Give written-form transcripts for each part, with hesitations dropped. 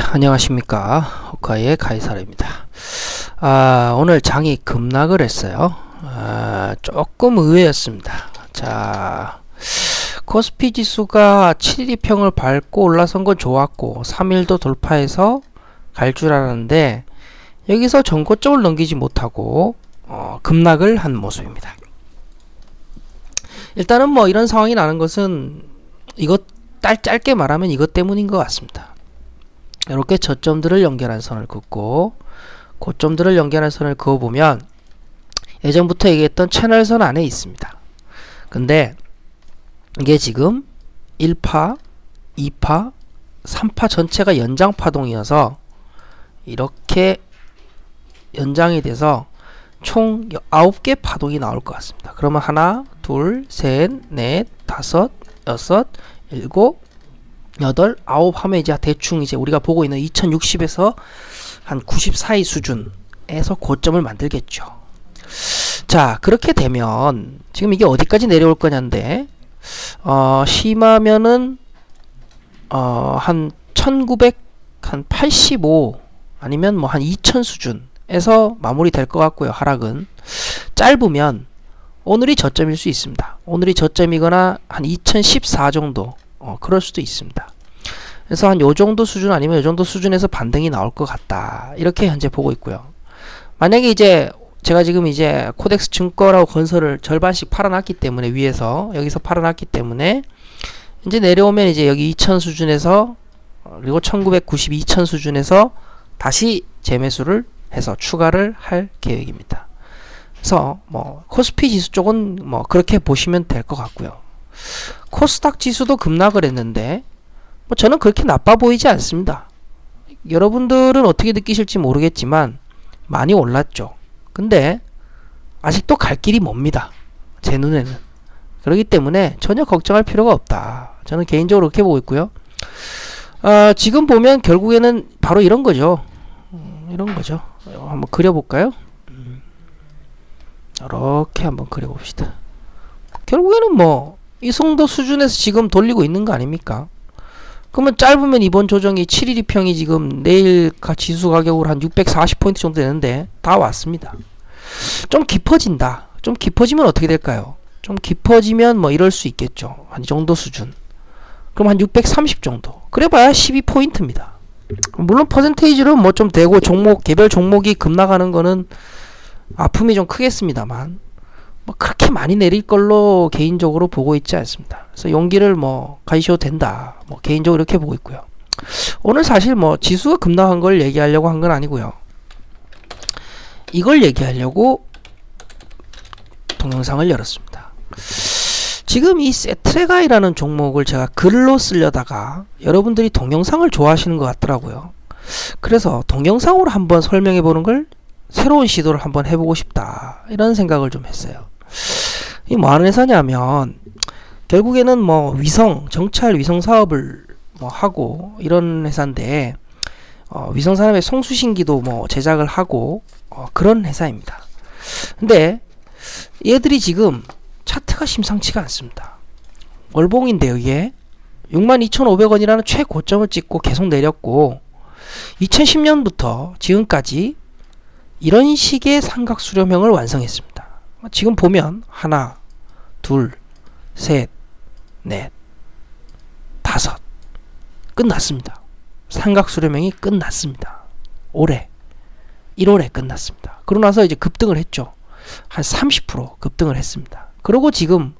안녕하십니까. 호카이의 카이사르입니다. 오늘 장이 급락을 했어요. 조금 의외였습니다. 자, 코스피 지수가 712평을 밟고 올라선 건 좋았고 3일도 돌파해서 갈 줄 알았는데 여기서 전고점을 넘기지 못하고 급락을 한 모습입니다. 일단은 뭐 이런 상황이 나는 것은 이것 짧게 말하면 이것 때문인 것 같습니다. 이렇게 저점들을 연결한 선을 긋고 고점들을 연결한 선을 그어보면 예전부터 얘기했던 채널선 안에 있습니다. 근데 이게 지금 1파, 2파, 3파 전체가 연장 파동이어서 이렇게 연장이 돼서 총 9개 파동이 나올 것 같습니다. 그러면 하나, 둘, 셋, 넷, 다섯, 여섯, 일곱, 8, 9 하면 이제 대충 이제 우리가 보고 있는 2060에서 한 90 사이 수준에서 고점을 만들겠죠. 자, 그렇게 되면 지금 이게 어디까지 내려올 거냐인데 심하면은 한 1985 아니면 뭐 한 2000 수준에서 마무리 될 것 같고요. 하락은 짧으면 오늘이 저점일 수 있습니다. 오늘이 저점이거나 한 2014 정도 그럴 수도 있습니다. 그래서 한 요정도 수준 아니면 요정도 수준에서 반등이 나올 것 같다. 이렇게 현재 보고 있고요. 만약에 이제 제가 지금 이제 코덱스 증권하고 건설을 절반씩 팔아놨기 때문에 위에서 여기서 팔아놨기 때문에 이제 내려오면 이제 여기 2000 수준에서 그리고 1990, 2000 수준에서 다시 재매수를 해서 추가를 할 계획입니다. 그래서 뭐 코스피 지수 쪽은 뭐 그렇게 보시면 될 것 같고요. 코스닥 지수도 급락을 했는데 뭐 저는 그렇게 나빠 보이지 않습니다. 여러분들은 어떻게 느끼실지 모르겠지만 많이 올랐죠. 근데 아직도 갈 길이 멉니다. 제 눈에는. 그렇기 때문에 전혀 걱정할 필요가 없다. 저는 개인적으로 그렇게 보고 있고요. 지금 보면 결국에는 바로 이런 거죠. 이런 거죠. 한번 그려볼까요? 이렇게 한번 그려봅시다. 결국에는 뭐 이 정도 수준에서 지금 돌리고 있는 거 아닙니까? 그러면 짧으면 이번 조정이 712평이 지금 내일 지수 가격으로 한 640포인트 정도 되는데 다 왔습니다. 좀 깊어진다. 좀 깊어지면 어떻게 될까요? 좀 깊어지면 뭐 이럴 수 있겠죠. 한 이 정도 수준. 그럼 한 630 정도. 그래봐야 12포인트입니다. 물론 퍼센테이지로 뭐 좀 되고 개별 종목이 급락하는 거는 아픔이 좀 크겠습니다만 뭐 그렇게 많이 내릴 걸로 개인적으로 보고 있지 않습니다. 그래서 용기를 뭐 가지셔도 된다. 뭐 개인적으로 이렇게 보고 있고요. 오늘 사실 뭐 지수가 급락한 걸 얘기하려고 한 건 아니고요. 이걸 얘기하려고 동영상을 열었습니다. 지금 이 세트레가이라는 종목을 제가 글로 쓰려다가 여러분들이 동영상을 좋아하시는 것 같더라고요. 그래서 동영상으로 한번 설명해 보는 걸 새로운 시도를 한번 해보고 싶다. 이런 생각을 좀 했어요. 이 뭐 하는 회사냐면 결국에는 뭐 정찰 위성 사업을 뭐 하고 이런 회사인데 위성 산업의 송수신기도 뭐 제작을 하고 그런 회사입니다. 근데 얘들이 지금 차트가 심상치가 않습니다. 월봉인데요, 이게 62,500원이라는 최고점을 찍고 계속 내렸고 2010년부터 지금까지 이런 식의 삼각수렴형을 완성했습니다. 지금 보면 하나, 둘, 셋, 넷, 다섯 끝났습니다. 삼각수렴형이 끝났습니다. 올해 1월에 끝났습니다. 그러고 나서 이제 급등을 했죠. 한 30% 급등을 했습니다. 그리고 지금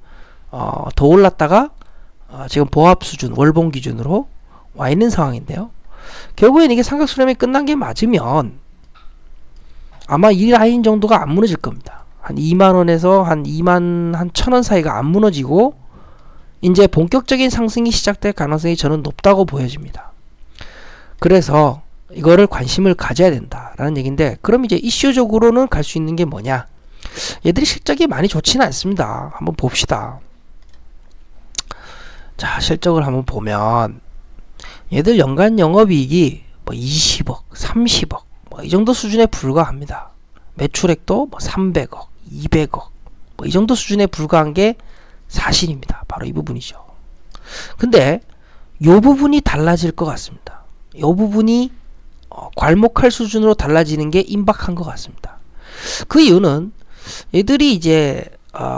더 올랐다가 지금 보합 수준 월봉 기준으로 와 있는 상황인데요. 결국엔 이게 삼각수렴이 끝난 게 맞으면 아마 이 라인 정도가 안 무너질 겁니다. 한 2만원에서 한 2만 한 1,000원 사이가 안 무너지고 이제 본격적인 상승이 시작될 가능성이 저는 높다고 보여집니다. 그래서 이거를 관심을 가져야 된다라는 얘기인데, 그럼 이제 이슈적으로는 갈 수 있는 게 뭐냐? 얘들이 실적이 많이 좋지는 않습니다. 한번 봅시다. 자, 실적을 한번 보면 얘들 연간 영업이익이 뭐 20억, 30억 뭐 이 정도 수준에 불과합니다. 매출액도 뭐 300억, 200억 뭐 이 정도 수준에 불과한 게 사실입니다. 바로 이 부분이죠. 근데 요 부분이 달라질 것 같습니다. 이 부분이 괄목할 수준으로 달라지는 게 임박한 것 같습니다. 그 이유는 얘들이 이제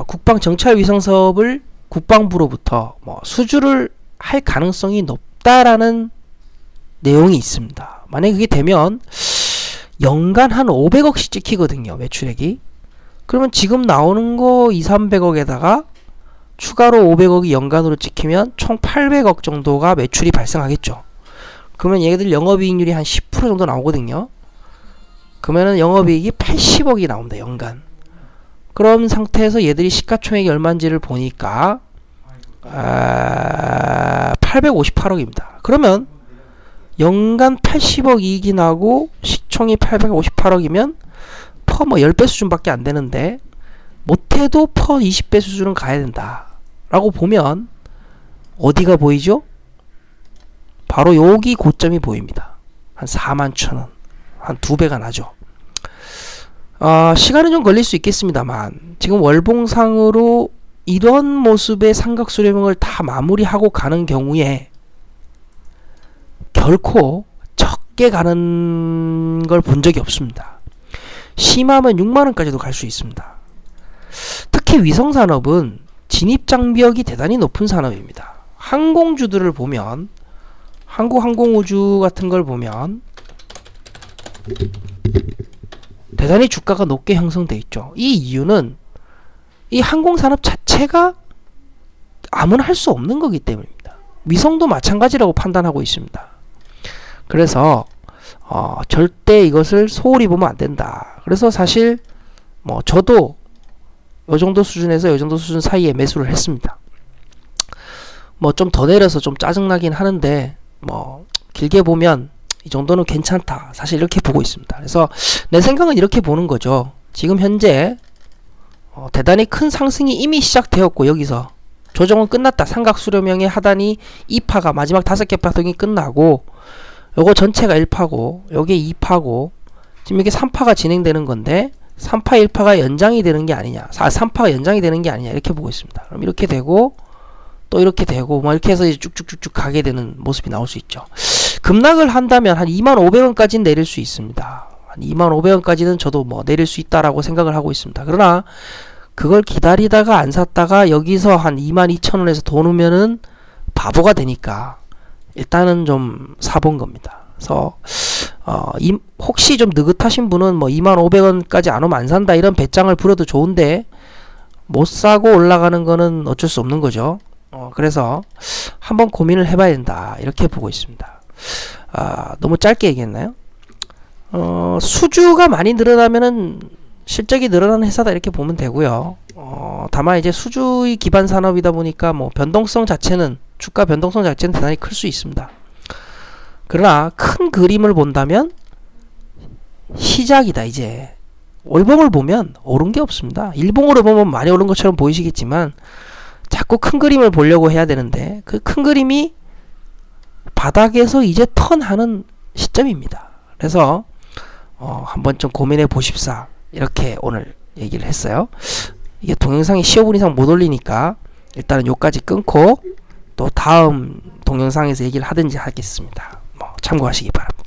국방정찰위성 사업을 국방부로부터 수주를 할 가능성이 높다라는 내용이 있습니다. 만약에 그게 되면 연간 한 500억씩 찍히거든요, 매출액이. 그러면 지금 나오는 거 200~300억에다가 추가로 500억이 연간으로 찍히면 총 800억 정도가 매출이 발생하겠죠. 그러면 얘들 영업이익률이 한 10% 정도 나오거든요. 그러면은 영업이익이 80억이 나옵니다, 연간. 그런 상태에서 얘들이 시가총액이 얼마인지를 보니까 858억입니다. 그러면 연간 80억 이익이 나고 시총이 858억이면 퍼 10배 수준밖에 안 되는데 못해도 퍼 20배 수준은 가야 된다 라고 보면 어디가 보이죠? 바로 여기 고점이 보입니다. 한 41,000원, 한 2배가 나죠. 시간은 좀 걸릴 수 있겠습니다만 지금 월봉상으로 이런 모습의 삼각수렴을 다 마무리하고 가는 경우에 결코 적게 가는 걸 본 적이 없습니다. 심하면 6만원까지도 갈 수 있습니다. 특히 위성산업은 진입장벽이 대단히 높은 산업입니다. 항공주들을 보면 한국항공우주 같은 걸 보면 대단히 주가가 높게 형성되어 있죠. 이 이유는 이 항공산업 자체가 아무나 할 수 없는 거기 때문입니다. 위성도 마찬가지라고 판단하고 있습니다. 그래서 절대 이것을 소홀히 보면 안 된다. 그래서 사실 저도 요 정도 수준에서 요 정도 수준 사이에 매수를 했습니다. 좀 더 내려서 좀 짜증나긴 하는데 길게 보면 이 정도는 괜찮다. 사실 이렇게 보고 있습니다. 그래서 내 생각은 이렇게 보는 거죠. 지금 현재 대단히 큰 상승이 이미 시작되었고 여기서 조정은 끝났다. 삼각수렴형의 하단이 2파가 마지막 5개 파동이 끝나고 요거 전체가 1파고 요게 2파고 지금 이게 3파가 진행되는 건데 3파 1파가 연장이 되는 게 아니냐 3파가 연장이 되는 게 아니냐 이렇게 보고 있습니다. 그럼 이렇게 되고 또 이렇게 되고 이렇게 해서 이제 쭉쭉쭉쭉 가게 되는 모습이 나올 수 있죠. 급락을 한다면 한 25,000원까지는 내릴 수 있습니다. 한 25,000원까지는 저도 내릴 수 있다라고 생각을 하고 있습니다. 그러나 그걸 기다리다가 안 샀다가 여기서 한 22,000원에서 돈 오면은 바보가 되니까 일단은 좀 사본 겁니다. 그래서 혹시 좀 느긋하신 분은 25,000원까지 안 오면 안 산다 이런 배짱을 부려도 좋은데 못 사고 올라가는 거는 어쩔 수 없는 거죠. 그래서 한번 고민을 해봐야 된다 이렇게 보고 있습니다. 너무 짧게 얘기했나요? 수주가 많이 늘어나면은 실적이 늘어나는 회사다 이렇게 보면 되고요. 다만 이제 수주의 기반 산업이다 보니까 변동성 자체는 주가 변동성 자체는 대단히 클 수 있습니다. 그러나 큰 그림을 본다면 시작이다. 이제 월봉을 보면 오른 게 없습니다. 일봉으로 보면 많이 오른 것처럼 보이시겠지만 자꾸 큰 그림을 보려고 해야 되는데 그 큰 그림이 바닥에서 이제 턴하는 시점입니다. 그래서 한번 좀 고민해 보십사 이렇게 오늘 얘기를 했어요. 이게 동영상이 15분 이상 못 올리니까 일단은 요까지 끊고 또 다음 동영상에서 얘기를 하든지 하겠습니다. 참고하시기 바랍니다.